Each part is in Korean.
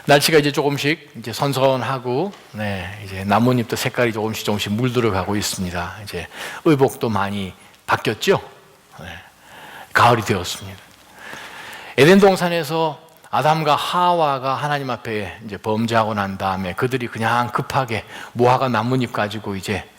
날씨가 이제 조금씩 이제 선선하고, 이제 나뭇잎도 색깔이 조금씩 물들어가고 있습니다. 이제 의복도 많이 바뀌었죠. 가을이 되었습니다. 에덴 동산에서 아담과 하와가 하나님 앞에 이제 범죄하고 난 다음에 그들이 그냥 급하게 무화과 나뭇잎 가지고 이제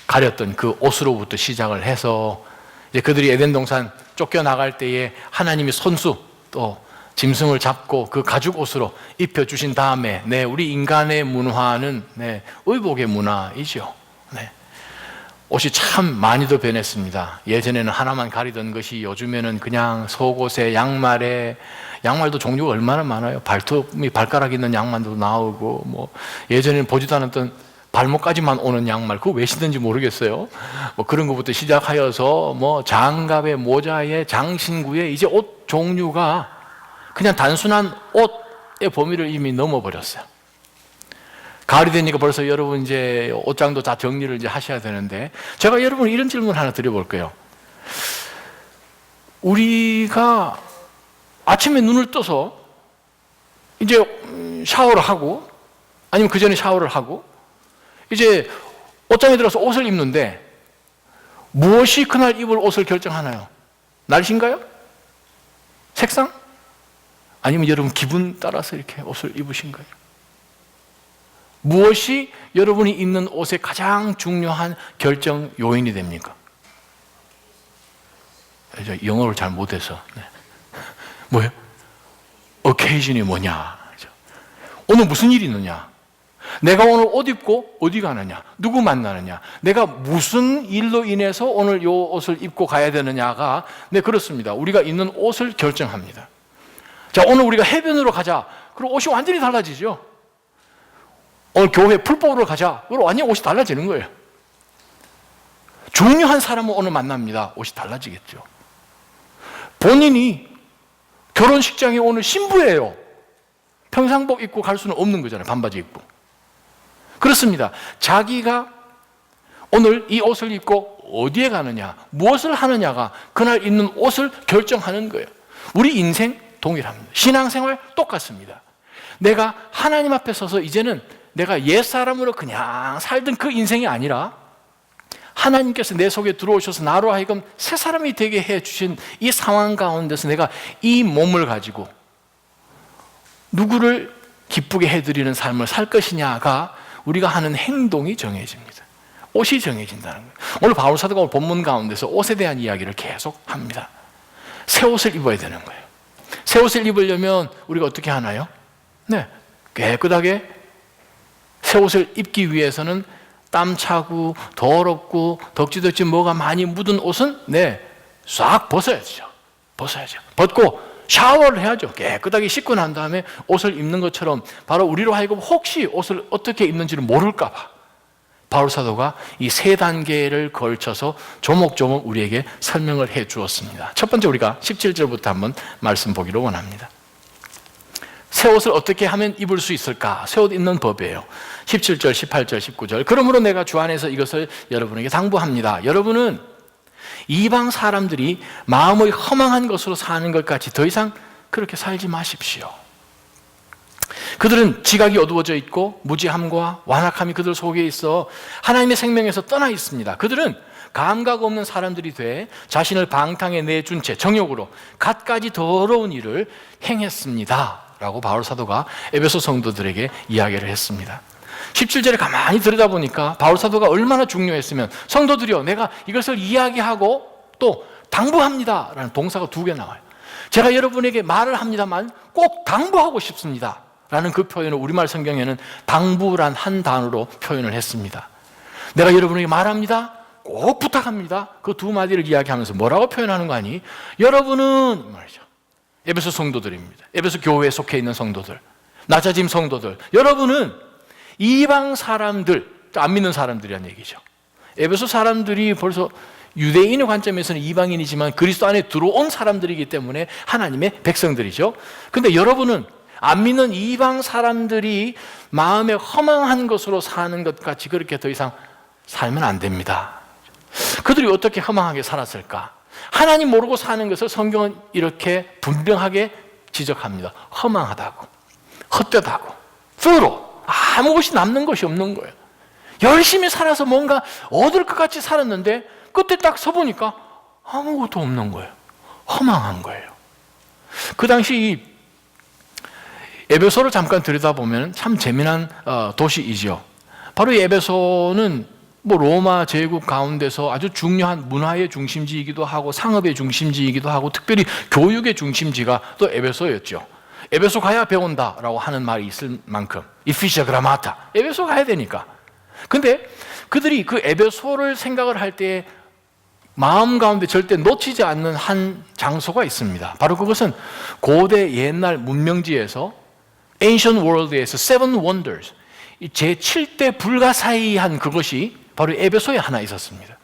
가렸던 그 옷으로부터 시작을 해서 이제 그들이 에덴 동산 쫓겨나갈 때에 하나님이 손수 또 짐승을 잡고 그 가죽 옷으로 입혀주신 다음에 우리 인간의 문화는 의복의 문화이죠. 옷이 참 많이도 변했습니다. 예전에는 하나만 가리던 것이 요즘에는 그냥 속옷에 양말도 종류가 얼마나 많아요. 발가락 있는 양말도 나오고, 뭐 예전에는 보지도 않았던 발목까지만 오는 양말, 그거 왜 신는지 모르겠어요. 뭐 그런 것부터 시작하여서 뭐 장갑에 모자에 장신구에 이제 옷 종류가 그냥 단순한 옷의 범위를 이미 넘어버렸어요. 가을이 되니까 벌써 여러분 이제 옷장도 다 정리를 이제 하셔야 되는데, 제가 여러분 이런 질문 하나 드려볼게요. 우리가 아침에 눈을 떠서 이제 샤워를 하고, 아니면 그 전에 샤워를 하고, 이제 옷장에 들어서 옷을 입는데 무엇이 그날 입을 옷을 결정하나요? 날씨인가요? 색상? 아니면 여러분 기분 따라서 이렇게 옷을 입으신가요? 무엇이 여러분이 입는 옷의 가장 중요한 결정 요인이 됩니까? 영어를 잘 못해서. 뭐예요? occasion이 뭐냐? 오늘 무슨 일이 있느냐? 내가 오늘 옷 입고 어디 가느냐? 누구 만나느냐? 내가 무슨 일로 인해서 오늘 이 옷을 입고 가야 되느냐가 그렇습니다. 우리가 입는 옷을 결정합니다. 자, 오늘 우리가 해변으로 가자. 그럼 옷이 완전히 달라지죠. 오늘 교회 풀보러 가자. 그럼 완전히 옷이 달라지는 거예요. 중요한 사람을 오늘 만납니다. 옷이 달라지겠죠. 본인이 결혼식장에 오늘 신부예요. 평상복 입고 갈 수는 없는 거잖아요. 반바지 입고. 그렇습니다. 자기가 오늘 이 옷을 입고 어디에 가느냐, 무엇을 하느냐가 그날 입는 옷을 결정하는 거예요. 우리 인생 동일합니다. 신앙생활 똑같습니다. 내가 하나님 앞에 서서 이제는 내가 옛사람으로 그냥 살던 그 인생이 아니라 하나님께서 내 속에 들어오셔서 나로 하여금 새 사람이 되게 해주신 이 상황 가운데서 내가 이 몸을 가지고 누구를 기쁘게 해드리는 삶을 살 것이냐가 우리가 하는 행동이 정해집니다. 옷이 정해진다는 거예요. 오늘 바울 사도가 본문 가운데서 옷에 대한 이야기를 계속 합니다. 새 옷을 입어야 되는 거예요. 새 옷을 입으려면 우리가 어떻게 하나요? 깨끗하게 새 옷을 입기 위해서는 땀 차고 더럽고 덕지덕지 뭐가 많이 묻은 옷은 싹 벗어야죠. 벗고 샤워를 해야죠. 깨끗하게 씻고 난 다음에 옷을 입는 것처럼 바로 우리로 하여금 혹시 옷을 어떻게 입는지를 모를까 봐 바울 사도가 이 세 단계를 걸쳐서 조목조목 우리에게 설명을 해 주었습니다. 첫 번째, 우리가 17절부터 한번 말씀 보기를 원합니다. 새 옷을 어떻게 하면 입을 수 있을까? 새 옷 입는 법이에요. 17절, 18절, 19절. 그러므로 내가 주 안에서 이것을 여러분에게 당부합니다. 여러분은 이방 사람들이 마음의 허망한 것으로 사는 것 같이 더 이상 그렇게 살지 마십시오. 그들은 지각이 어두워져 있고 무지함과 완악함이 그들 속에 있어 하나님의 생명에서 떠나 있습니다. 그들은 감각 없는 사람들이 돼 자신을 방탕에 내준 채 정욕으로 갖가지 더러운 일을 행했습니다 라고 바울 사도가 에베소 성도들에게 이야기를 했습니다. 17절에 가만히 들여다보니까 바울 사도가 얼마나 중요했으면, 성도들이여 내가 이것을 이야기하고 또 당부합니다 라는 동사가 2개 나와요. 제가 여러분에게 말을 합니다만 꼭 당부하고 싶습니다 라는 그 표현을 우리말 성경에는 당부란 한 단어로 표현을 했습니다. 내가 여러분에게 말합니다, 꼭 부탁합니다, 그 2마디를 이야기하면서 뭐라고 표현하는 거 아니? 여러분은 말이죠, 에베소 성도들입니다. 에베소 교회에 속해 있는 성도들, 나자짐 성도들, 여러분은 이방 사람들, 안 믿는 사람들이란 얘기죠. 에베소 사람들이 벌써 유대인의 관점에서는 이방인이지만 그리스도 안에 들어온 사람들이기 때문에 하나님의 백성들이죠. 근데 여러분은 안 믿는 이방 사람들이 마음에 허망한 것으로 사는 것 같이 그렇게 더 이상 살면 안 됩니다. 그들이 어떻게 허망하게 살았을까? 하나님 모르고 사는 것을 성경은 이렇게 분명하게 지적합니다. 허망하다고, 헛되다고. thorough. 아무 것이 남는 것이 없는 거예요. 열심히 살아서 뭔가 얻을 것 같이 살았는데 끝에 딱 서보니까 아무것도 없는 거예요. 허망한 거예요. 그 당시 이 에베소를 잠깐 들여다보면 참 재미난 도시이죠. 바로 이 에베소는 뭐 로마 제국 가운데서 아주 중요한 문화의 중심지이기도 하고 상업의 중심지이기도 하고 특별히 교육의 중심지가 또 에베소였죠. 에베소 가야 배운다라고 하는 말이 있을 만큼 이피시아 그라마타, 에베소 가야 되니까. 근데 그들이 그 에베소를 생각을 할 때 마음 가운데 절대 놓치지 않는 한 장소가 있습니다. 바로 그것은 고대 옛날 문명지에서 Ancient World에서 Seven Wonders, 제7대 불가사의한 그것이 바로 에베소에 하나 있었습니다.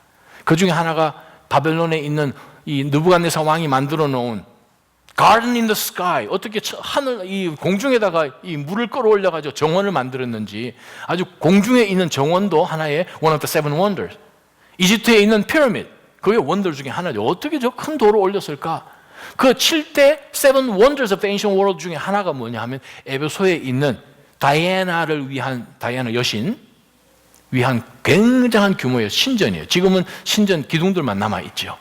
그 중에 하나가 바벨론에 있는 이 느부갓네살 왕이 만들어 놓은 Garden in the Sky, 어떻게 하늘 이 공중에다가 이 물을 끌어올려 가지고 정원을 만들었는지, 아주 공중에 있는 정원도 하나의 One of the Seven Wonders. 이집트에 있는 피라미드, 그게 원더 중에 하나죠. 어떻게 저 큰 돌을 올렸을까? 그 7대 Seven Wonders of the Ancient World 중에 하나가 뭐냐 하면 에베소에 있는 다이애나를 위한, 다이애나 여신 위한 굉장한 규모의 신전이에요. 지금은 신전 기둥들만 남아있죠.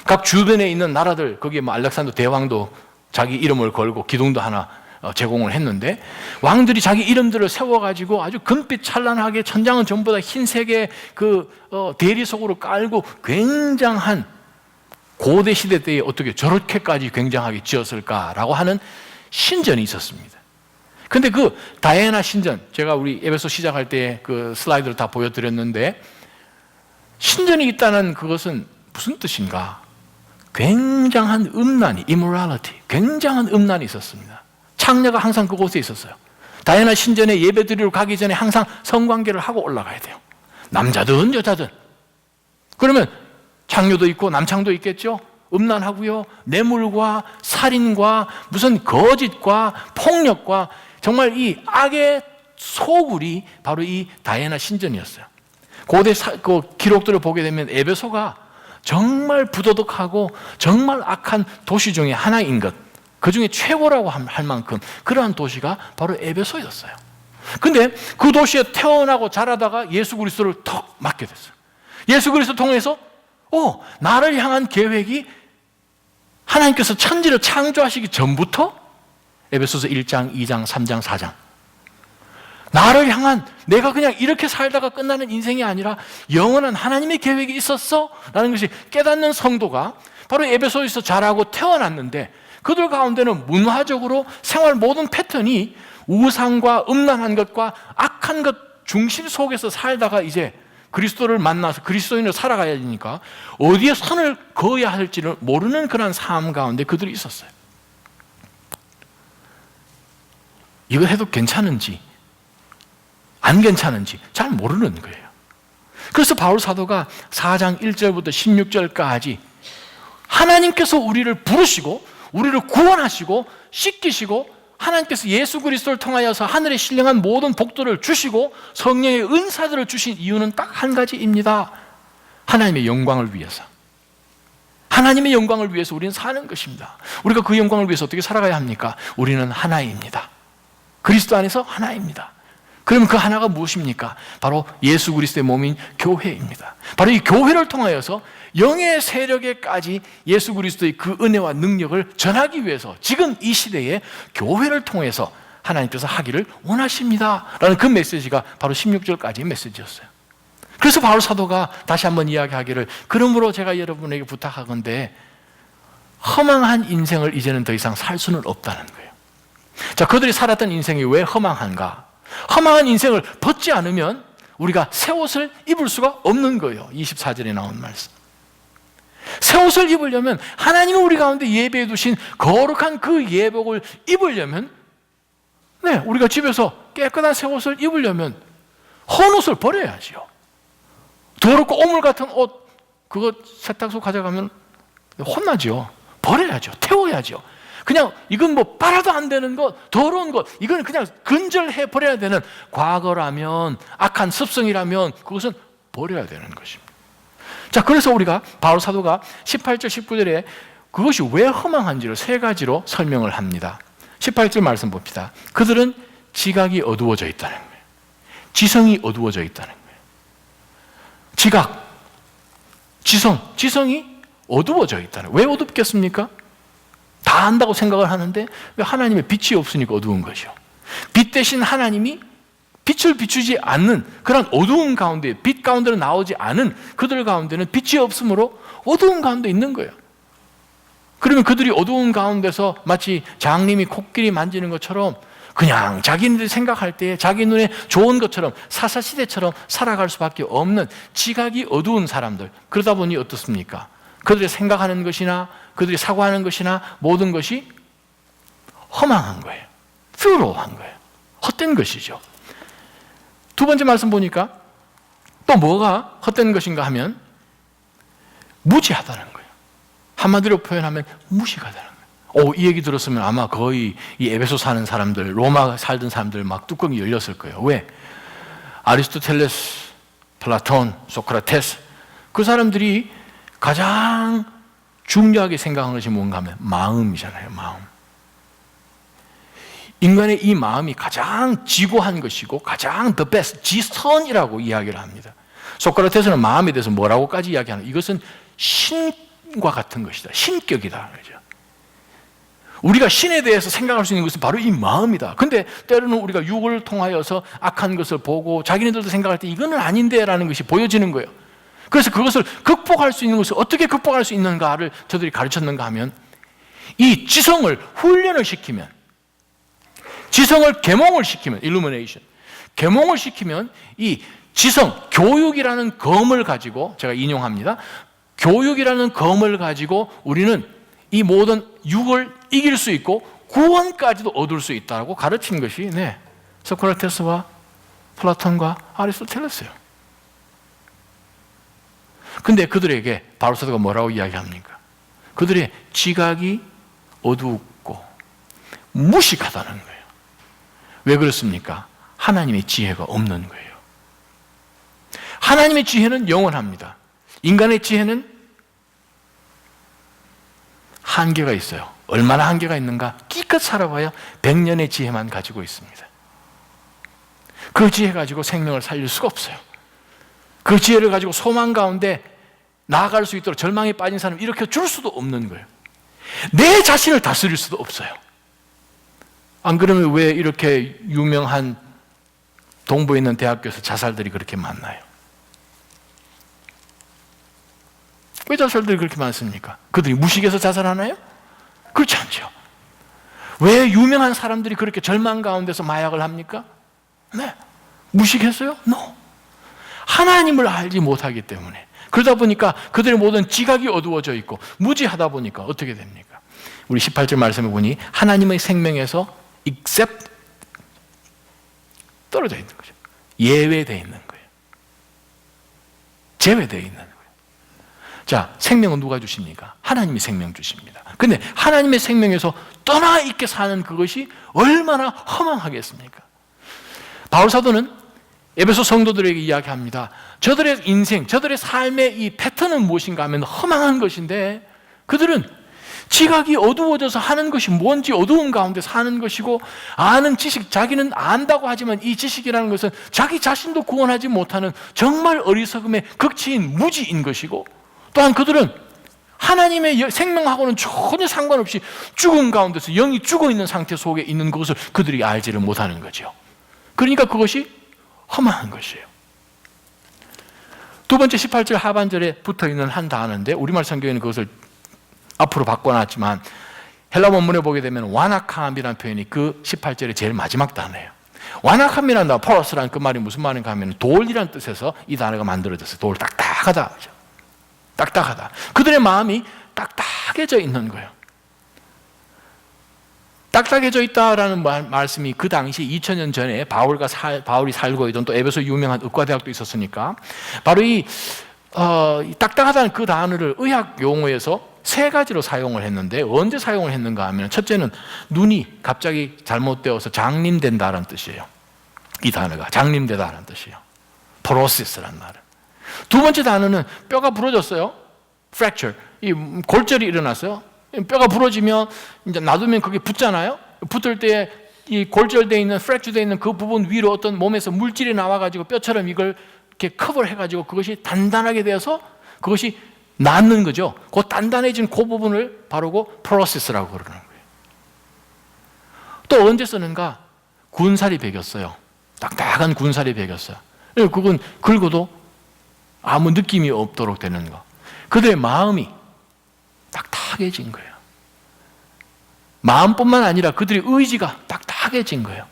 각 주변에 있는 나라들, 거기에 뭐 알렉산더 대왕도 자기 이름을 걸고 기둥도 하나 제공을 했는데, 왕들이 자기 이름들을 세워가지고 아주 금빛 찬란하게 천장은 전부 다 흰색의 그 대리석으로 깔고 굉장한 고대 시대 때에 어떻게 저렇게까지 굉장하게 지었을까라고 하는 신전이 있었습니다. 근데 그 다이애나 신전, 제가 우리 에베소 시작할 때 그 슬라이드를 다 보여드렸는데, 신전이 있다는 그것은 무슨 뜻인가? 굉장한 음란이, immorality, 굉장한 음란이 있었습니다. 창녀가 항상 그곳에 있었어요. 다이애나 신전에 예배드리러 가기 전에 항상 성관계를 하고 올라가야 돼요. 남자든 여자든. 그러면 창녀도 있고 남창도 있겠죠. 음란하고요, 뇌물과 살인과 무슨 거짓과 폭력과 정말 이 악의 소굴이 바로 이 다이애나 신전이었어요. 고대 그 기록들을 보게 되면 에베소가 정말 부도덕하고 정말 악한 도시 중에 하나인 것, 그 중에 최고라고 할 만큼 그러한 도시가 바로 에베소였어요. 근데 그 도시에 태어나고 자라다가 예수 그리스도를 턱 맞게 됐어요. 예수 그리스도 통해서 나를 향한 계획이 하나님께서 천지를 창조하시기 전부터 에베소서 1장, 2장, 3장, 4장, 나를 향한, 내가 그냥 이렇게 살다가 끝나는 인생이 아니라 영원한 하나님의 계획이 있었어 라는 것이 깨닫는 성도가 바로 에베소에서 자라고 태어났는데, 그들 가운데는 문화적으로 생활 모든 패턴이 우상과 음란한 것과 악한 것 중심 속에서 살다가 이제 그리스도를 만나서 그리스도인으로 살아가야 되니까 어디에 선을 그어야 할지를 모르는 그런 삶 가운데 그들이 있었어요. 이거 해도 괜찮은지 안 괜찮은지 잘 모르는 거예요. 그래서 바울 사도가 4장 1절부터 16절까지 하나님께서 우리를 부르시고 우리를 구원하시고 씻기시고 하나님께서 예수 그리스도를 통하여서 하늘에 신령한 모든 복들을 주시고 성령의 은사들을 주신 이유는 딱 한 가지입니다. 하나님의 영광을 위해서. 하나님의 영광을 위해서 우리는 사는 것입니다. 우리가 그 영광을 위해서 어떻게 살아가야 합니까? 우리는 하나입니다. 그리스도 안에서 하나입니다. 그러면 그 하나가 무엇입니까? 바로 예수 그리스도의 몸인 교회입니다. 바로 이 교회를 통하여서 영의 세력에까지 예수 그리스도의 그 은혜와 능력을 전하기 위해서 지금 이 시대에 교회를 통해서 하나님께서 하기를 원하십니다 라는 그 메시지가 바로 16절까지의 메시지였어요. 그래서 바울 사도가 다시 한번 이야기하기를, 그러므로 제가 여러분에게 부탁하건대 허망한 인생을 이제는 더 이상 살 수는 없다는 거예요. 자, 그들이 살았던 인생이 왜 허망한가? 허망한 인생을 벗지 않으면 우리가 새 옷을 입을 수가 없는 거예요. 24절에 나온 말씀. 새 옷을 입으려면, 하나님은 우리 가운데 예배해 두신 거룩한 그 예복을 입으려면, 우리가 집에서 깨끗한 새 옷을 입으려면 헌 옷을 버려야지요. 더럽고 오물 같은 옷, 그거 세탁소 가져가면 혼나죠. 버려야죠. 태워야죠. 그냥 이건 뭐 빨아도 안 되는 것, 더러운 것, 이건 그냥 근절해 버려야 되는 과거라면, 악한 습성이라면 그것은 버려야 되는 것입니다. 자, 그래서 우리가 바울 사도가 18절 19절에 그것이 왜 허망한지를 세 가지로 설명을 합니다. 18절 말씀 봅시다. 그들은 지각이 어두워져 있다는 거예요. 지성이 어두워져 있다는 거예요. 지각, 지성이 어두워져 있다는 거예요. 왜 어둡겠습니까? 다 안다고 생각을 하는데 왜 하나님의 빛이 없으니까 어두운 것이요. 빛 대신 하나님이 빛을 비추지 않는 그런 어두운 가운데, 빛 가운데로 나오지 않은 그들 가운데는 빛이 없으므로 어두운 가운데 있는 거예요. 그러면 그들이 어두운 가운데서 마치 장님이 코끼리 만지는 것처럼 그냥 자기네들이 생각할 때 자기 눈에 좋은 것처럼 사사시대처럼 살아갈 수밖에 없는 지각이 어두운 사람들. 그러다 보니 어떻습니까? 그들이 생각하는 것이나 그들이 사고하는 것이나 모든 것이 허망한 거예요. 퓨로한 거예요. 헛된 것이죠. 두 번째 말씀 보니까 또 뭐가 헛된 것인가 하면 무지하다는 거예요. 한마디로 표현하면 무식하다는 거예요. 이 얘기 들었으면 아마 거의 이 에베소 사는 사람들, 로마 살던 사람들 막 뚜껑이 열렸을 거예요. 왜? 아리스토텔레스, 플라톤, 소크라테스 그 사람들이 가장 중요하게 생각하는 것이 뭔가 하면 마음이잖아요. 마음. 인간의 이 마음이 가장 지고한 것이고 가장 the best, 지선이라고 이야기를 합니다. 소크라테스는 마음에 대해서 뭐라고까지 이야기하는 이것은 신과 같은 것이다. 신격이다. 그죠? 우리가 신에 대해서 생각할 수 있는 것은 바로 이 마음이다. 근데 때로는 우리가 육을 통하여서 악한 것을 보고 자기네들도 생각할 때 이거는 아닌데 라는 것이 보여지는 거예요. 그래서 그것을 극복할 수 있는 것을 어떻게 극복할 수 있는가를 저들이 가르쳤는가 하면 이 지성을 훈련을 시키면, 지성을 계몽을 시키면, illumination, 계몽을 시키면 이 지성, 교육이라는 검을 가지고, 제가 인용합니다. 교육이라는 검을 가지고 우리는 이 모든 육을 이길 수 있고 구원까지도 얻을 수 있다고 가르친 것이 소크라테스와 플라톤과 아리스토텔레스예요. 근데 그들에게 바울 사도가 뭐라고 이야기합니까? 그들의 지각이 어둡고 무식하다는 거예요. 왜 그렇습니까? 하나님의 지혜가 없는 거예요. 하나님의 지혜는 영원합니다. 인간의 지혜는 한계가 있어요. 얼마나 한계가 있는가? 기껏 살아봐야 100년의 지혜만 가지고 있습니다. 그 지혜 가지고 생명을 살릴 수가 없어요. 그 지혜를 가지고 소망 가운데 나아갈 수 있도록 절망에 빠진 사람을 일으켜 줄 수도 없는 거예요. 내 자신을 다스릴 수도 없어요. 안 그러면 왜 이렇게 유명한 동부에 있는 대학교에서 자살들이 그렇게 많나요? 왜 자살들이 그렇게 많습니까? 그들이 무식해서 자살하나요? 그렇지 않죠. 왜 유명한 사람들이 그렇게 절망 가운데서 마약을 합니까? 무식해서요? No. 하나님을 알지 못하기 때문에. 그러다 보니까 그들의 모든 지각이 어두워져 있고 무지하다 보니까 어떻게 됩니까? 우리 18절 말씀에 보니 하나님의 생명에서 except 떨어져 있는 거죠. 예외되어 있는 거예요. 제외되어 있는 거예요. 자, 생명은 누가 주십니까? 하나님이 생명 주십니다. 근데 하나님의 생명에서 떠나 있게 사는 그것이 얼마나 허망하겠습니까? 바울 사도는 에베소 성도들에게 이야기합니다. 저들의 인생, 저들의 삶의 이 패턴은 무엇인가 하면 허망한 것인데 그들은 지각이 어두워져서 하는 것이 뭔지 어두운 가운데 사는 것이고 아는 지식, 자기는 안다고 하지만 이 지식이라는 것은 자기 자신도 구원하지 못하는 정말 어리석음의 극치인 무지인 것이고 또한 그들은 하나님의 생명하고는 전혀 상관없이 죽음 가운데서 영이 죽어있는 상태 속에 있는 것을 그들이 알지를 못하는 거죠. 그러니까 그것이 허망한 것이에요. 두 번째 18절 하반절에 붙어있는 한 단어인데 우리말 성경에는 그것을 앞으로 바꿔놨지만 헬라 원문에 보게 되면 완악함이라는 표현이 그 18절의 제일 마지막 단어예요. 완악함이라는 단어, 포러스라는 그 말이 무슨 말인가 하면 돌이라는 뜻에서 이 단어가 만들어졌어요. 돌, 딱딱하다. 딱딱하다. 그들의 마음이 딱딱해져 있는 거예요. 딱딱해져 있다라는 말씀이 그 당시 2000년 전에 바울이 살고 있던 또 에베소 유명한 의과대학도 있었으니까 바로 이 딱딱하다는 그 단어를 의학 용어에서 세 가지로 사용을 했는데 언제 사용을 했는가 하면 첫째는 눈이 갑자기 잘못되어서 장림된다는 뜻이에요. 이 단어가 장림되다는 뜻이에요. 프로세스라는 말은. 두 번째 단어는 뼈가 부러졌어요. fracture. 이 골절이 일어났어요. 뼈가 부러지면 이제 놔두면 그게 붙잖아요. 붙을 때 이 골절되어 있는, 프랙처되어 있는 그 부분 위로 어떤 몸에서 물질이 나와가지고 뼈처럼 이걸 이렇게 커버를 해가지고 그것이 단단하게 되어서 그것이 낫는 거죠. 그 단단해진 그 부분을 바로 그 프로세스라고 그러는 거예요. 또 언제 쓰는가? 군살이 배겼어요. 딱딱한 군살이 배겼어요. 그건 긁어도 아무 느낌이 없도록 되는 거. 그들의 마음이 딱딱해진 거예요. 마음뿐만 아니라 그들의 의지가 딱딱해진 거예요.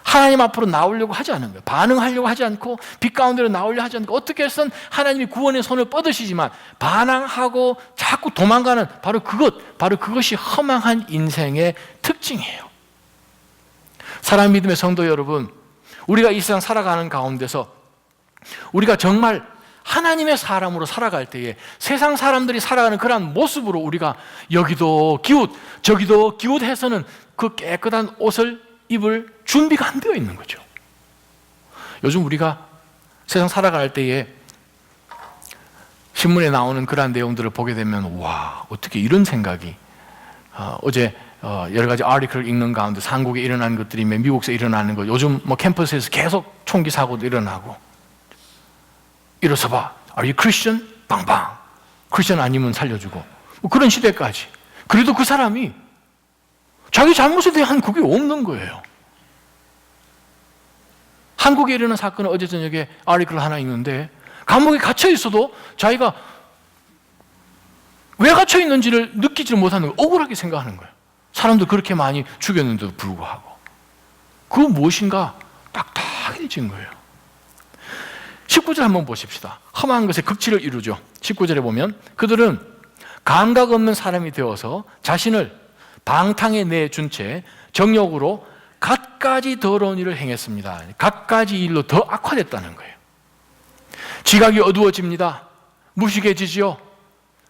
하나님 앞으로 나오려고 하지 않은 거예요. 반응하려고 하지 않고 빛 가운데로 나오려고 하지 않고 어떻게 해서든 하나님이 구원의 손을 뻗으시지만 반항하고 자꾸 도망가는 바로 그것이 허망한 인생의 특징이에요. 사랑 믿음의 성도 여러분, 우리가 이 세상 살아가는 가운데서 우리가 정말 하나님의 사람으로 살아갈 때에 세상 사람들이 살아가는 그러한 모습으로 우리가 여기도 기웃 저기도 기웃해서는 그 깨끗한 옷을 입을 준비가 안 되어 있는 거죠. 요즘 우리가 세상 살아갈 때에 신문에 나오는 그러한 내용들을 보게 되면 와, 어떻게 이런 생각이 어제 여러 가지 아티클을 읽는 가운데 한국에 일어나는 것들이 미국에서 일어나는 거, 요즘 뭐 캠퍼스에서 계속 총기 사고도 일어나고, 일어서 봐, are you Christian? 빵빵. 크리스천 아니면 살려주고, 뭐 그런 시대까지. 그래도 그 사람이 자기 잘못에 대한 그게 없는 거예요. 한국에 일어난 사건은 어제 저녁에 아티클 하나 읽는데, 감옥에 갇혀 있어도 자기가 왜 갇혀 있는지를 느끼지 못하는 거예요. 억울하게 생각하는 거예요. 사람도 그렇게 많이 죽였는데도 불구하고. 그 무엇인가 딱딱해진 거예요. 19절 한번 보십시다. 험한 것의 극치를 이루죠. 19절에 보면 그들은 감각 없는 사람이 되어서 자신을 방탕에 내준 채 정욕으로 갖가지 더러운 일을 행했습니다. 갖가지 일로 더 악화됐다는 거예요. 지각이 어두워집니다. 무식해지지요.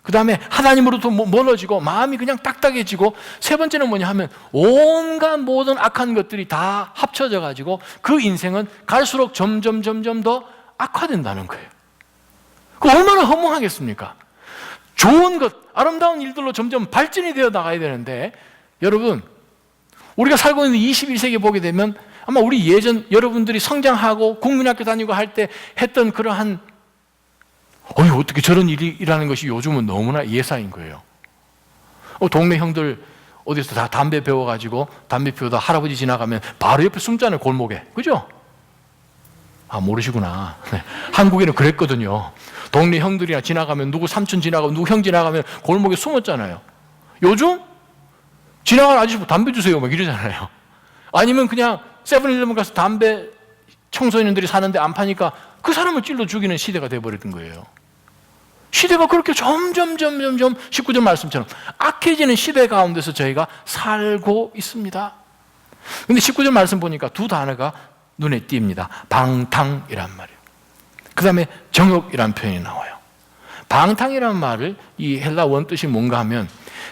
그 다음에 하나님으로부터 멀어지고 마음이 그냥 딱딱해지고, 세 번째는 뭐냐 하면 온갖 모든 악한 것들이 다 합쳐져 가지고 그 인생은 갈수록 점점 더 악화된다는 거예요. 그 얼마나 허무하겠습니까? 좋은 것, 아름다운 일들로 점점 발전이 되어 나가야 되는데, 여러분, 우리가 살고 있는 21세기에 보게 되면 아마 우리 예전 여러분들이 성장하고 국민학교 다니고 할 때 했던 그러한 어떻게 저런 일이 일하는 것이 요즘은 너무나 예사인 거예요. 동네 형들 어디서 다 담배 배워가지고 담배 피우다 할아버지 지나가면 바로 옆에 숨잖아요, 골목에. 그죠? 아, 모르시구나. 네. 한국에는 그랬거든요. 동네 형들이나 지나가면, 누구 삼촌 지나가면, 누구 형 지나가면 골목에 숨었잖아요. 요즘 지나가는 아저씨 담배 주세요 막 이러잖아요. 아니면 그냥 세븐일레븐 가서 담배 청소년들이 사는데 안 파니까 그 사람을 찔러 죽이는 시대가 돼버렸던 거예요. 시대가 그렇게 점점 19절 말씀처럼 악해지는 시대 가운데서 저희가 살고 있습니다. 그런데 19절 말씀 보니까 두 단어가 눈에 띕니다. 방탕이란 말이에요. 그 다음에 정욕이란 표현이 나와요. 방탕이란 말을, 이 헬라 원뜻이 뭔가 하면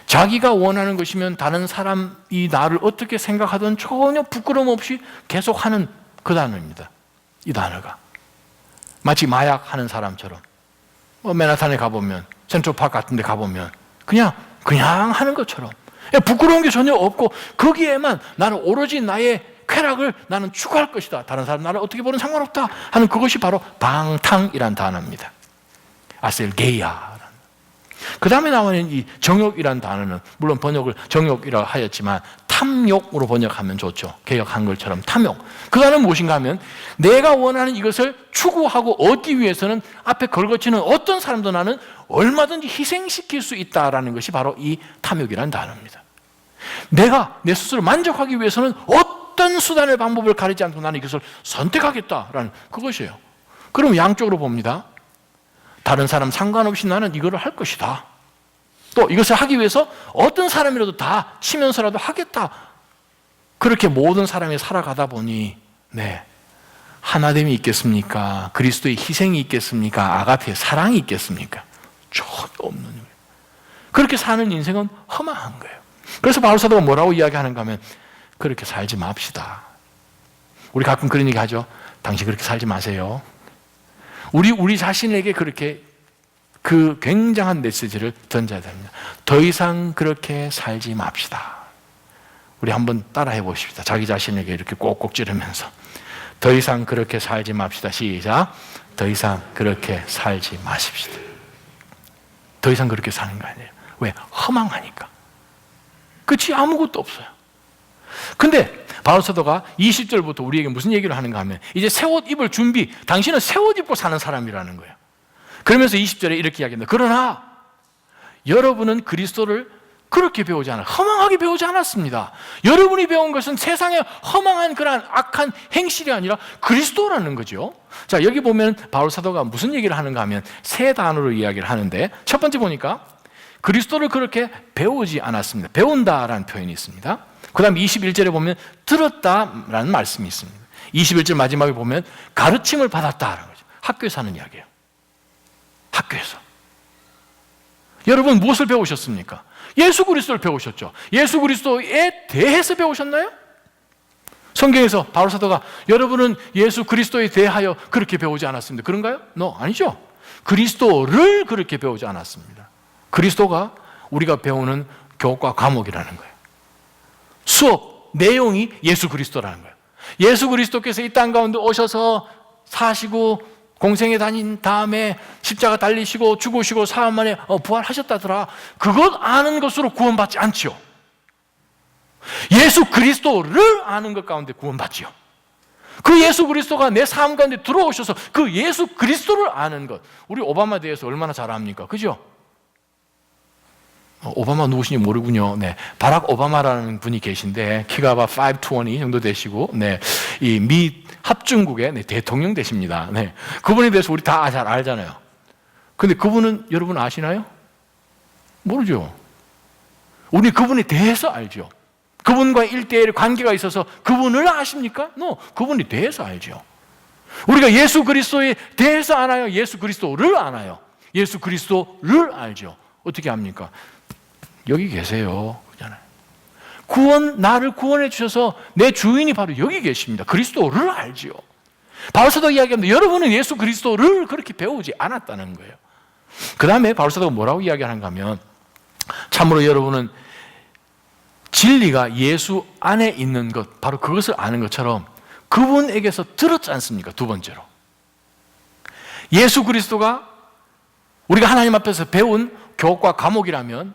자기가 원하는 것이면 다른 사람이 나를 어떻게 생각하든 전혀 부끄러움 없이 계속하는 그 단어입니다. 이 단어가 마치 마약하는 사람처럼, 맨하탄에 가보면, 센트럴파크 같은 데 가보면 그냥 하는 것처럼 부끄러운 게 전혀 없고, 거기에만 나는 오로지 나의 쾌락을 나는 추구할 것이다, 다른 사람 나를 어떻게 보는 상관없다 하는 그것이 바로 방탕이란 단어입니다. 아셀게이아. 그 다음에 나오는 이 정욕이란 단어는 물론 번역을 정욕이라고 하였지만 탐욕으로 번역하면 좋죠. 개역 한글처럼 탐욕. 그 단어는 무엇인가 하면 내가 원하는 이것을 추구하고 얻기 위해서는 앞에 걸거치는 어떤 사람도 나는 얼마든지 희생시킬 수 있다라는 것이 바로 이 탐욕이란 단어입니다. 내가 내 스스로 만족하기 위해서는 어떤 수단의 방법을 가리지 않고 나는 이것을 선택하겠다라는 그것이에요. 그럼 양쪽으로 봅니다. 다른 사람 상관없이 나는 이거를 할 것이다. 또 이것을 하기 위해서 어떤 사람이라도 다 치면서라도 하겠다. 그렇게 모든 사람이 살아가다 보니 하나됨이 있겠습니까? 그리스도의 희생이 있겠습니까? 아가페의 사랑이 있겠습니까? 전혀 없는 거예요. 그렇게 사는 인생은 험한 거예요. 그래서 바울 사도가 뭐라고 이야기하는가 하면 그렇게 살지 맙시다. 우리 가끔 그런 얘기 하죠. 당신 그렇게 살지 마세요. 우리 자신에게 그렇게 그 굉장한 메시지를 던져야 됩니다. 더 이상 그렇게 살지 맙시다. 우리 한번 따라해 보십시다. 자기 자신에게 이렇게 꼭꼭 찌르면서 더 이상 그렇게 살지 맙시다. 시작. 더 이상 그렇게 살지 마십시다. 더 이상 그렇게 사는 거 아니에요. 왜? 허망하니까. 끝이 아무것도 없어요. 근데 바울 사도가 20절부터 우리에게 무슨 얘기를 하는가 하면 이제 새 옷 입을 준비, 당신은 새 옷 입고 사는 사람이라는 거예요. 그러면서 20절에 이렇게 이야기합니다. 그러나 여러분은 그리스도를 그렇게 배우지 않아, 허망하게 배우지 않았습니다. 여러분이 배운 것은 세상의 허망한 그러한 악한 행실이 아니라 그리스도라는 거죠. 자, 여기 보면 바울 사도가 무슨 얘기를 하는가 하면 세 단어로 이야기를 하는데, 첫 번째 보니까 그리스도를 그렇게 배우지 않았습니다. 배운다라는 표현이 있습니다. 그 다음 21절에 보면 들었다라는 말씀이 있습니다. 21절 마지막에 보면 가르침을 받았다라는 거죠. 학교에서 하는 이야기예요. 학교에서. 여러분 무엇을 배우셨습니까? 예수 그리스도를 배우셨죠. 예수 그리스도에 대해서 배우셨나요? 성경에서 바울 사도가 여러분은 예수 그리스도에 대하여 그렇게 배우지 않았습니다. 그런가요? 아니죠. 그리스도를 그렇게 배우지 않았습니다. 그리스도가 우리가 배우는 교과 과목이라는 거예요. 수업 내용이 예수 그리스도라는 거예요. 예수 그리스도께서 이 땅 가운데 오셔서 사시고 공생에 다닌 다음에 십자가 달리시고 죽으시고 사흘 만에 부활하셨다더라. 그것 아는 것으로 구원받지 않지요. 예수 그리스도를 아는 것 가운데 구원받지요. 그 예수 그리스도가 내 삶 가운데 들어오셔서 그 예수 그리스도를 아는 것. 우리 오바마에 대해서 얼마나 잘 압니까? 그죠? 오바마 누구신지 모르군요. 네, 바락 오바마라는 분이 계신데 키가 아마 5'20 정도 되시고, 네, 이 미 합중국의 대통령 되십니다. 네, 그분에 대해서 우리 다 잘 알잖아요. 근데 그분은 여러분 아시나요? 모르죠. 우리 그분에 대해서 알죠. 그분과 1대1 관계가 있어서 그분을 아십니까? 그분에 대해서 알죠. 우리가 예수 그리스도에 대해서 아나요? 예수 그리스도를 아나요? 예수 그리스도를 알죠. 어떻게 합니까? 여기 계세요. 그잖아요. 나를 구원해 주셔서 내 주인이 바로 여기 계십니다. 그리스도를 알지요. 바울사도가 이야기합니다. 여러분은 예수 그리스도를 그렇게 배우지 않았다는 거예요. 그 다음에 바울사도가 뭐라고 이야기하는가 하면 참으로 여러분은 진리가 예수 안에 있는 것, 바로 그것을 아는 것처럼 그분에게서 들었지 않습니까? 두 번째로. 예수 그리스도가 우리가 하나님 앞에서 배운 교과 과목이라면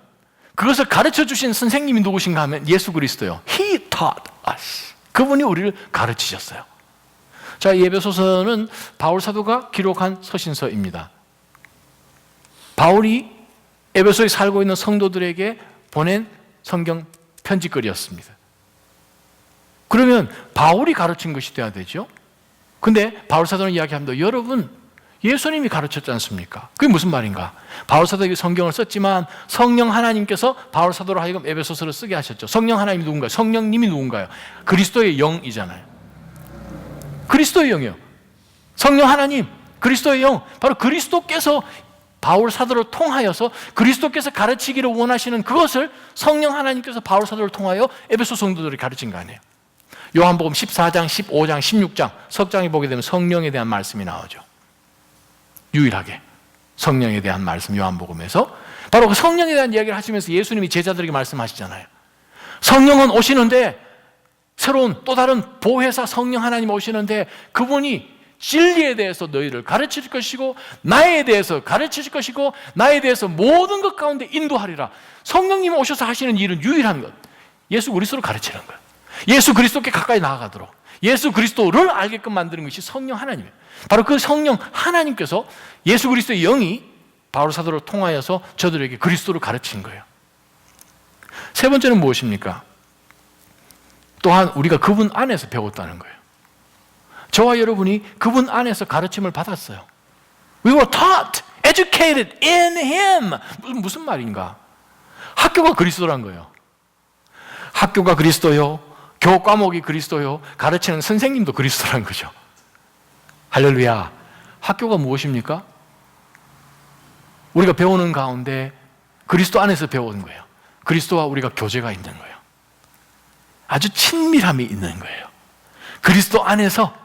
그것을 가르쳐 주신 선생님이 누구신가 하면 예수 그리스도요. He taught us. 그분이 우리를 가르치셨어요. 자, 이 에베소서는 바울 사도가 기록한 서신서입니다. 바울이 에베소에 살고 있는 성도들에게 보낸 성경 편지글이었습니다. 그러면 바울이 가르친 것이 돼야 되죠. 근데 바울 사도는 이야기합니다. 여러분, 예수님이 가르쳤지 않습니까? 그게 무슨 말인가? 바울 사도가 성경을 썼지만 성령 하나님께서 바울 사도로 하여금 에베소서를 쓰게 하셨죠. 성령 하나님이 누군가요? 성령님이 누군가요? 그리스도의 영이잖아요. 그리스도의 영이요. 성령 하나님, 그리스도의 영, 바로 그리스도께서 바울 사도를 통하여서 그리스도께서 가르치기를 원하시는 그것을 성령 하나님께서 바울 사도를 통하여 에베소 성도들이 가르친 거 아니에요. 요한복음 14장, 15장, 16장 석 장에 보게 되면 성령에 대한 말씀이 나오죠. 유일하게 성령에 대한 말씀, 요한복음에서 바로 그 성령에 대한 이야기를 하시면서 예수님이 제자들에게 말씀하시잖아요. 성령은 오시는데, 새로운 또 다른 보혜사 성령 하나님 오시는데 그분이 진리에 대해서 너희를 가르칠 것이고 나에 대해서 가르칠 것이고 나에 대해서 모든 것 가운데 인도하리라. 성령님 오셔서 하시는 일은 유일한 것, 예수 그리스도를 가르치는 거예요. 예수 그리스도께 가까이 나아가도록 예수 그리스도를 알게끔 만드는 것이 성령 하나님이에요. 바로 그 성령 하나님께서 예수 그리스도의 영이 바울 사도를 통하여서 저들에게 그리스도를 가르친 거예요. 세 번째는 무엇입니까? 또한 우리가 그분 안에서 배웠다는 거예요. 저와 여러분이 그분 안에서 가르침을 받았어요. We were taught, educated in Him. 무슨 말인가? 학교가 그리스도란 거예요. 학교가 그리스도요, 교육 과목이 그리스도요, 가르치는 선생님도 그리스도란 거죠. 할렐루야. 학교가 무엇입니까? 우리가 배우는 가운데 그리스도 안에서 배우는 거예요. 그리스도와 우리가 교제가 있는 거예요. 아주 친밀함이 있는 거예요. 그리스도 안에서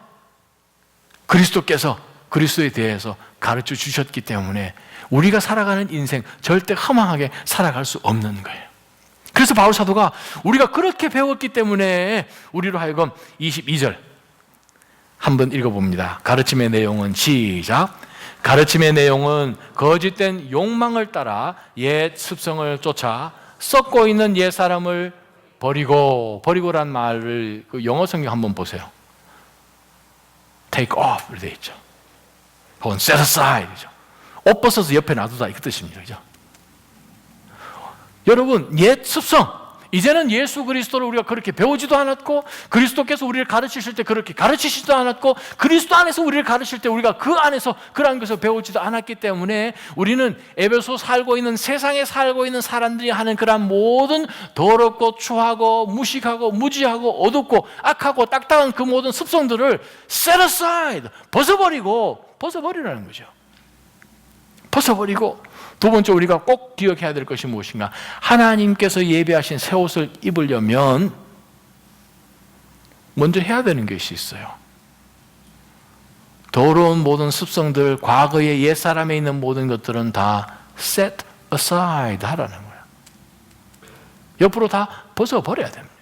그리스도께서 그리스도에 대해서 가르쳐 주셨기 때문에 우리가 살아가는 인생 절대 허망하게 살아갈 수 없는 거예요. 그래서 바울 사도가 우리가 그렇게 배웠기 때문에 우리로 하여금 22절 한번 읽어봅니다. 가르침의 내용은 시작. 가르침의 내용은 거짓된 욕망을 따라 옛 습성을 쫓아 썩고 있는 옛 사람을 버리고란 말을 그 영어 성경 한번 보세요. take off 이렇게 되어 있죠. 혹은 set aside이죠. 옷 벗어서 옆에 놔두다 이 뜻입니다. 그죠? 여러분, 옛 습성, 이제는 예수 그리스도를 우리가 그렇게 배우지도 않았고 그리스도께서 우리를 가르치실 때 그렇게 가르치시지도 않았고 그리스도 안에서 우리를 가르칠 때 우리가 그 안에서 그러한 것을 배우지도 않았기 때문에 우리는 에베소 살고 있는 세상에 살고 있는 사람들이 하는 그러한 모든 더럽고 추하고 무식하고 무지하고 어둡고 악하고 딱딱한 그 모든 습성들을 set aside, 벗어버리라는 거죠. 벗어버리고 두 번째 우리가 꼭 기억해야 될 것이 무엇인가? 하나님께서 예비하신 새 옷을 입으려면 먼저 해야 되는 것이 있어요. 더러운 모든 습성들, 과거의 옛사람에 있는 모든 것들은 다 set aside 하라는 거예요. 옆으로 다 벗어버려야 됩니다.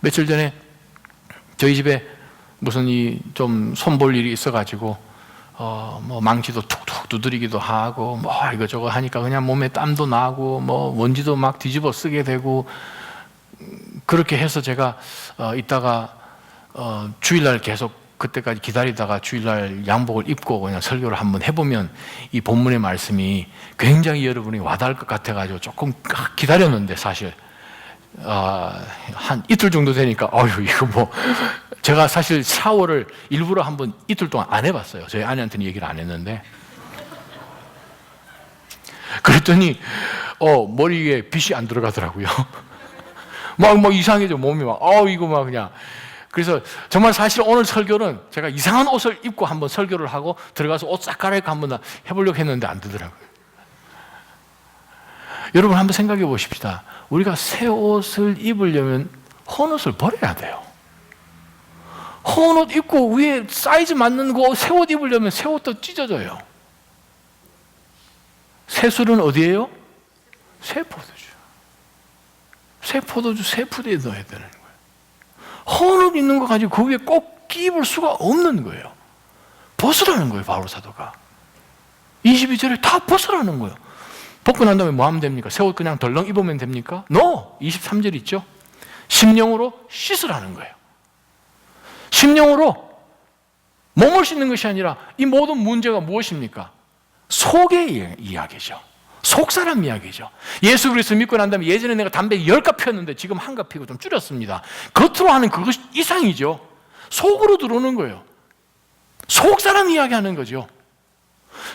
며칠 전에 저희 집에 무슨 좀 손볼 일이 있어가지고 뭐 망치도 툭툭 두드리기도 하고 뭐 이거저거 하니까 그냥 몸에 땀도 나고 뭐 먼지도 막 뒤집어 쓰게 되고 그렇게 해서 제가 이따가 주일날 계속 그때까지 기다리다가 주일날 양복을 입고 그냥 설교를 한번 해보면 이 본문의 말씀이 굉장히 여러분이 와닿을 것 같아가지고 조금 기다렸는데 사실 한 이틀 정도 되니까 이거 뭐 제가 사실 샤워를 일부러 한번 이틀 동안 안 해봤어요. 저희 아내한테는 얘기를 안 했는데 그랬더니 머리에 빗이 안 들어가더라고요. 막 이상해져 몸이 막 이거 막 그냥. 그래서 정말 사실 오늘 설교는 제가 이상한 옷을 입고 한번 설교를 하고 들어가서 옷 싹 갈아입고 한번 해보려고 했는데 안 되더라고요. 여러분 한번 생각해 보십시다. 우리가 새 옷을 입으려면 헌 옷을 버려야 돼요. 헌 옷 입고 위에 사이즈 맞는 거 새 옷 입으려면 새 옷도 찢어져요. 새 술은 어디예요? 새 포도주. 새 포도주, 새 푸대에 넣어야 되는 거예요. 헌 옷 입는 거 가지고 그 위에 꼭 끼입을 수가 없는 거예요. 벗으라는 거예요, 바울 사도가. 22절에 다 벗으라는 거예요. 벗고 난 다음에 뭐 하면 됩니까? 새 옷 그냥 덜렁 입으면 됩니까? No! 23절 있죠? 심령으로 씻으라는 거예요. 심령으로 몸을 씻는 것이 아니라 이 모든 문제가 무엇입니까? 속의 이야기죠. 속사람 이야기죠. 예수 그리스도 믿고 난 다음에 예전에 내가 담배 10갑 피웠는데 지금 1갑 피고 좀 줄였습니다. 겉으로 하는 그것 이상이죠. 속으로 들어오는 거예요. 속사람 이야기하는 거죠.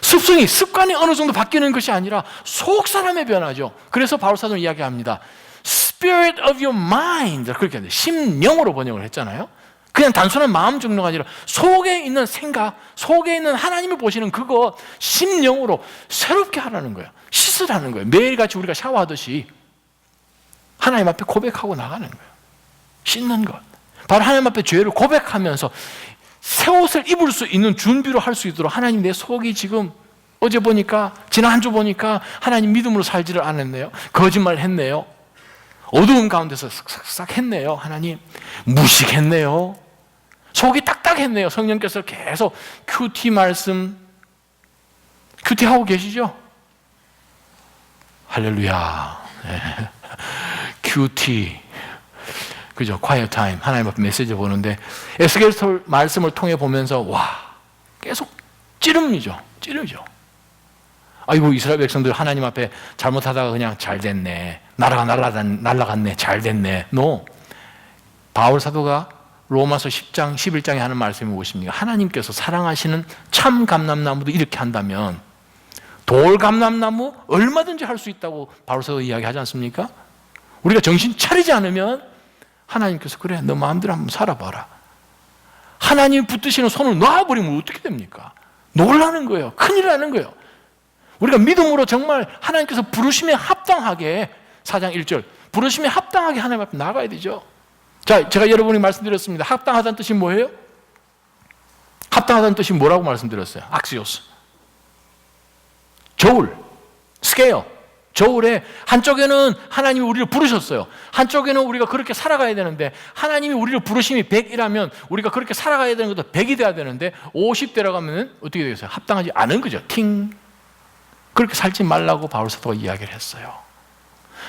습관이 어느 정도 바뀌는 것이 아니라 속사람의 변화죠. 그래서 바울 사도는 이야기합니다. Spirit of your mind 그렇게 하는데 심령으로 번역을 했잖아요. 그냥 단순한 마음 정도가 아니라 속에 있는 생각, 속에 있는 하나님을 보시는 그거 심령으로 새롭게 하라는 거예요. 씻으라는 거예요. 매일같이 우리가 샤워하듯이 하나님 앞에 고백하고 나가는 거예요. 씻는 것. 바로 하나님 앞에 죄를 고백하면서 새 옷을 입을 수 있는 준비로 할 수 있도록 하나님 내 속이 지금 어제 보니까 지난 한 주 보니까 하나님 믿음으로 살지를 않았네요. 거짓말 했네요. 어두운 가운데서 싹싹 했네요. 하나님 무식했네요. 속이 딱딱했네요. 성령께서 계속 큐티 말씀 큐티 하고 계시죠? 할렐루야. 네. 큐티 그죠? quiet time 하나님 앞에 메시지 보는데 에스겔서 말씀을 통해 보면서 계속 찌르죠. 아이고 이스라엘 백성들 하나님 앞에 잘못하다가 그냥 잘 됐네. 나라가 날아갔네. 잘 됐네. No. 바울 사도가 로마서 10장, 11장에 하는 말씀이 무엇입니까? 하나님께서 사랑하시는 참 감람나무도 이렇게 한다면 돌 감람나무 얼마든지 할 수 있다고 바울 사도가 이야기하지 않습니까? 우리가 정신 차리지 않으면 하나님께서 그래 너 마음대로 한번 살아봐라. 하나님 붙드시는 손을 놔버리면 어떻게 됩니까? 놀라는 거예요. 큰일 나는 거예요. 우리가 믿음으로 정말 하나님께서 부르심에 합당하게 4장 1절 부르심에 합당하게 하나님 앞에 나가야 되죠. 자, 제가 여러분이 말씀드렸습니다. 합당하다는 뜻이 뭐예요? 합당하다는 뜻이 뭐라고 말씀드렸어요? 악시오스. 저울, 스케일, 저울에 한쪽에는 하나님이 우리를 부르셨어요. 한쪽에는 우리가 그렇게 살아가야 되는데 하나님이 우리를 부르심이 100이라면 우리가 그렇게 살아가야 되는 것도 100이 돼야 되는데 50 들어가면 어떻게 되겠어요? 합당하지 않은 거죠. 팅. 그렇게 살지 말라고 바울 사도가 이야기를 했어요.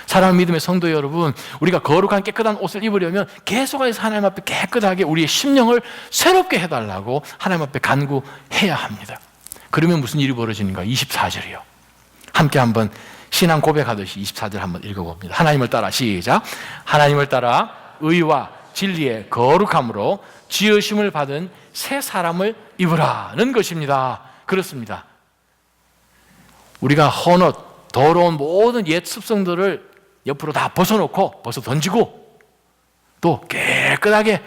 사랑하는 믿음의 성도 여러분, 우리가 거룩한 깨끗한 옷을 입으려면 계속해서 하나님 앞에 깨끗하게 우리의 심령을 새롭게 해달라고 하나님 앞에 간구해야 합니다. 그러면 무슨 일이 벌어지는가? 24절이요. 함께 한번 신앙 고백하듯이 24절 한번 읽어봅니다. 하나님을 따라 시작. 하나님을 따라 의와 진리의 거룩함으로 지으심을 받은 새 사람을 입으라는 것입니다. 그렇습니다. 우리가 헌옷, 더러운 모든 옛 습성들을 옆으로 다 벗어놓고 벗어 던지고 또 깨끗하게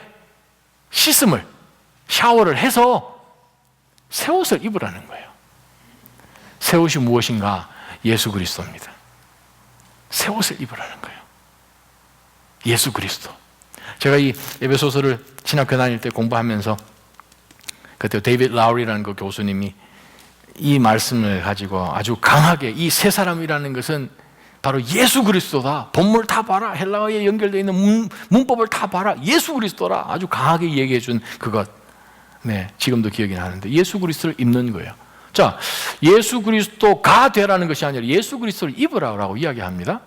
씻음을 샤워를 해서 새 옷을 입으라는 거예요. 새 옷이 무엇인가? 예수 그리스도입니다. 새 옷을 입으라는 거예요. 예수 그리스도. 제가 이 에베소서를 신학교 다닐 때 공부하면서 그때 데이비드 라우리라는 그 교수님이 이 말씀을 가지고 아주 강하게 이 새 사람이라는 것은 바로 예수 그리스도다. 본문을 다 봐라. 헬라어에 연결되어 있는 문법을 다 봐라. 예수 그리스도라. 아주 강하게 얘기해 준 그것. 네, 지금도 기억이 나는데 예수 그리스도를 입는 거예요. 자, 예수 그리스도가 되라는 것이 아니라 예수 그리스도를 입으라고 이야기합니다.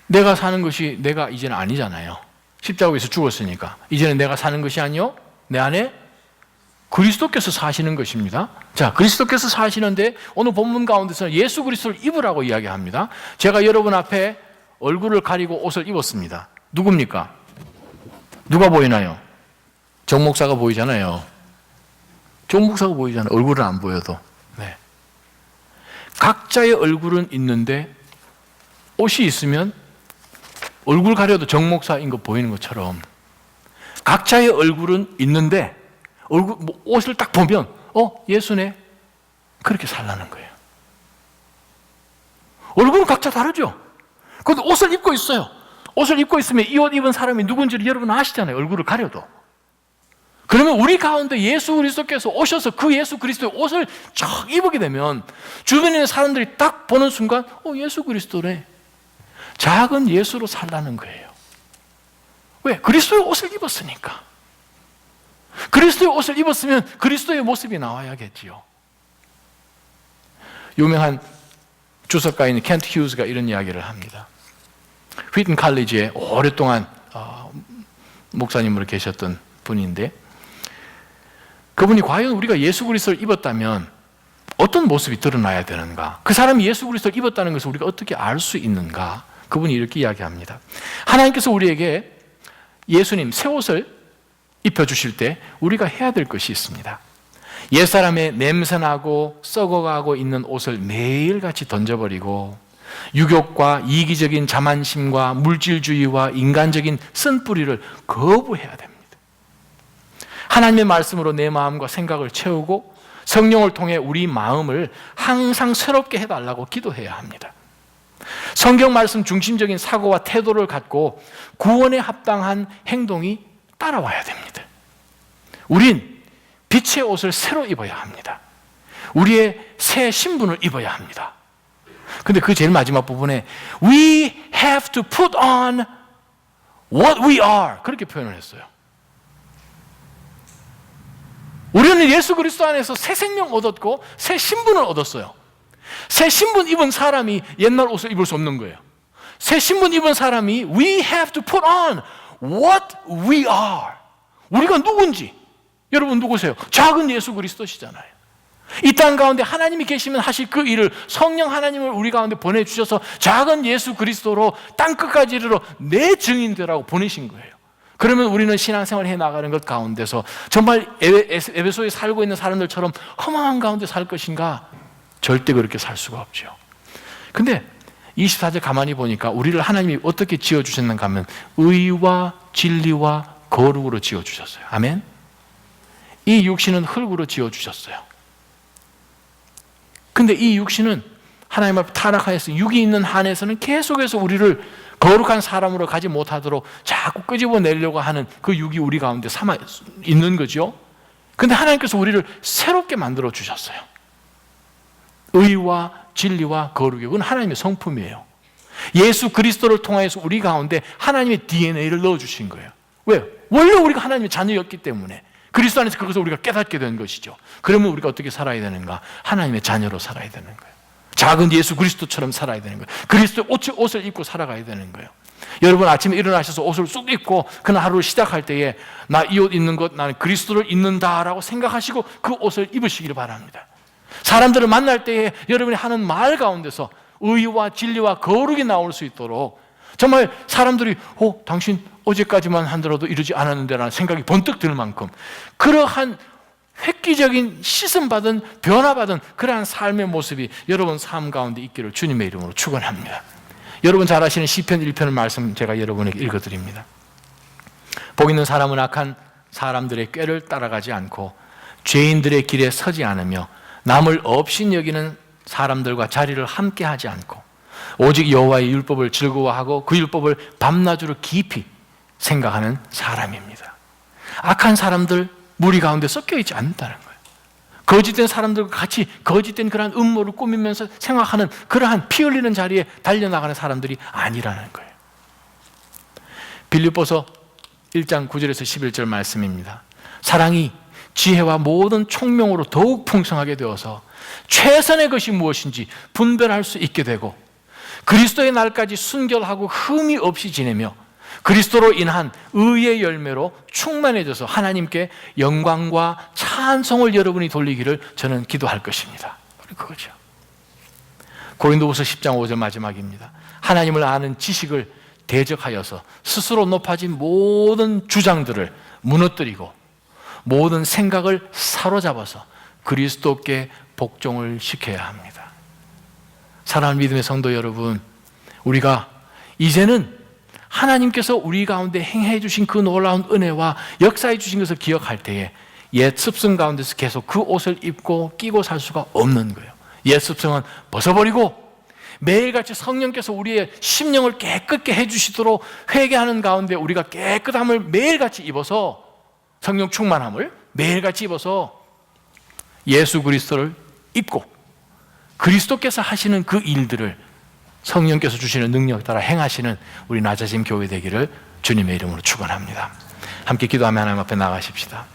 내가 사는 것이 내가 이제는 아니잖아요. 십자가에서 죽었으니까. 이제는 내가 사는 것이 아니요, 내 안에 그리스도께서 사시는 것입니다. 자, 그리스도께서 사시는데 오늘 본문 가운데서는 예수 그리스도를 입으라고 이야기합니다. 제가 여러분 앞에 얼굴을 가리고 옷을 입었습니다. 누굽니까? 누가 보이나요? 정 목사가 보이잖아요. 정 목사가 보이잖아요. 얼굴은 안 보여도. 네. 각자의 얼굴은 있는데 옷이 있으면 얼굴 가려도 정 목사인 거 보이는 것처럼 각자의 얼굴은 있는데 옷을 딱 보면 예수네. 그렇게 살라는 거예요. 얼굴은 각자 다르죠. 그런데 옷을 입고 있어요. 옷을 입고 있으면 이 옷 입은 사람이 누군지를 여러분 아시잖아요. 얼굴을 가려도. 그러면 우리 가운데 예수 그리스도께서 오셔서 그 예수 그리스도의 옷을 쫙 입게 되면 주변에 있는 사람들이 딱 보는 순간 예수 그리스도네. 작은 예수로 살라는 거예요. 왜? 그리스도의 옷을 입었으니까. 그리스도의 옷을 입었으면 그리스도의 모습이 나와야겠지요. 유명한 주석가인 켄트 휴즈가 이런 이야기를 합니다. 휘튼 칼리지에 오랫동안 목사님으로 계셨던 분인데 그분이 과연 우리가 예수 그리스도를 입었다면 어떤 모습이 드러나야 되는가? 그 사람이 예수 그리스도를 입었다는 것을 우리가 어떻게 알 수 있는가? 그분이 이렇게 이야기합니다. 하나님께서 우리에게 예수님 새 옷을 입혀주실 때 우리가 해야 될 것이 있습니다. 옛사람의 냄새나고 썩어가고 있는 옷을 매일같이 던져버리고 유욕과 이기적인 자만심과 물질주의와 인간적인 쓴뿌리를 거부해야 됩니다. 하나님의 말씀으로 내 마음과 생각을 채우고 성령을 통해 우리 마음을 항상 새롭게 해달라고 기도해야 합니다. 성경 말씀 중심적인 사고와 태도를 갖고 구원에 합당한 행동이 따라와야 됩니다. 우린 빛의 옷을 새로 입어야 합니다. 우리의 새 신분을 입어야 합니다. 근데 그 제일 마지막 부분에 We have to put on what we are 그렇게 표현을 했어요. 우리는 예수 그리스도 안에서 새 생명 얻었고 새 신분을 얻었어요. 새 신분 입은 사람이 옛날 옷을 입을 수 없는 거예요. 새 신분 입은 사람이 We have to put on what we are. 우리가 누군지. 여러분 누구세요? 작은 예수 그리스도시잖아요. 이 땅 가운데 하나님이 계시면 하실 그 일을 성령 하나님을 우리 가운데 보내주셔서 작은 예수 그리스도로 땅끝까지 이르러 내 증인 되라고 보내신 거예요. 그러면 우리는 신앙생활을 해나가는 것 가운데서 정말 에베소에 살고 있는 사람들처럼 허망한 가운데 살 것인가? 절대 그렇게 살 수가 없죠. 근데 24절 가만히 보니까 우리를 하나님이 어떻게 지어주셨는가 하면 의와 진리와 거룩으로 지어주셨어요. 아멘? 이 육신은 흙으로 지어주셨어요. 근데 이 육신은 하나님 앞에 타락하여서 육이 있는 한에서는 계속해서 우리를 거룩한 사람으로 가지 못하도록 자꾸 끄집어내려고 하는 그 육이 우리 가운데 삼아 있는 거죠. 근데 하나님께서 우리를 새롭게 만들어 주셨어요. 의와 진리와 거룩이, 그건 하나님의 성품이에요. 예수 그리스도를 통하여서 우리 가운데 하나님의 DNA를 넣어주신 거예요. 왜요? 원래 우리가 하나님의 자녀였기 때문에 그리스도 안에서 그것을 우리가 깨닫게 된 것이죠. 그러면 우리가 어떻게 살아야 되는가? 하나님의 자녀로 살아야 되는 거예요. 작은 예수 그리스도처럼 살아야 되는 거예요. 그리스도의 옷을 입고 살아가야 되는 거예요. 여러분 아침에 일어나셔서 옷을 쑥 입고 그날 하루를 시작할 때에 나 이 옷 입는 것, 나는 그리스도를 입는다라고 생각하시고 그 옷을 입으시기를 바랍니다. 사람들을 만날 때에 여러분이 하는 말 가운데서 의와 진리와 거룩이 나올 수 있도록 정말 사람들이 당신 어제까지만 하더라도 이러지 않았는데 라는 생각이 번뜩 들 만큼 그러한 획기적인 씻음받은 변화받은 그러한 삶의 모습이 여러분 삶 가운데 있기를 주님의 이름으로 축원합니다. 여러분 잘 아시는 시편 1편의 말씀 제가 여러분에게 읽어드립니다. 복 있는 사람은 악한 사람들의 꾀를 따라가지 않고 죄인들의 길에 서지 않으며 남을 없인 여기는 사람들과 자리를 함께 하지 않고 오직 여호와의 율법을 즐거워하고 그 율법을 밤낮으로 깊이 생각하는 사람입니다. 악한 사람들 무리 가운데 섞여 있지 않는다는 거예요. 거짓된 사람들과 같이 거짓된 그러한 음모를 꾸미면서 생각하는 그러한 피 흘리는 자리에 달려나가는 사람들이 아니라는 거예요. 빌립보서 1장 9절에서 11절 말씀입니다. 사랑이 지혜와 모든 총명으로 더욱 풍성하게 되어서 최선의 것이 무엇인지 분별할 수 있게 되고 그리스도의 날까지 순결하고 흠이 없이 지내며 그리스도로 인한 의의 열매로 충만해져서 하나님께 영광과 찬송을 여러분이 돌리기를 저는 기도할 것입니다. 그거죠. 고린도후서 10장 5절 마지막입니다. 하나님을 아는 지식을 대적하여서 스스로 높아진 모든 주장들을 무너뜨리고 모든 생각을 사로잡아서 그리스도께 복종을 시켜야 합니다. 사랑하는 믿음의 성도 여러분, 우리가 이제는 하나님께서 우리 가운데 행해 주신 그 놀라운 은혜와 역사해 주신 것을 기억할 때에 옛 습성 가운데서 계속 그 옷을 입고 끼고 살 수가 없는 거예요. 옛 습성은 벗어버리고 매일같이 성령께서 우리의 심령을 깨끗게 해주시도록 회개하는 가운데 우리가 깨끗함을 매일같이 입어서 성령 충만함을 매일같이 입어서 예수 그리스도를 입고 그리스도께서 하시는 그 일들을 성령께서 주시는 능력 따라 행하시는 우리 낮아짐 교회 되기를 주님의 이름으로 축원합니다. 함께 기도하며 하나님 앞에 나가십시다.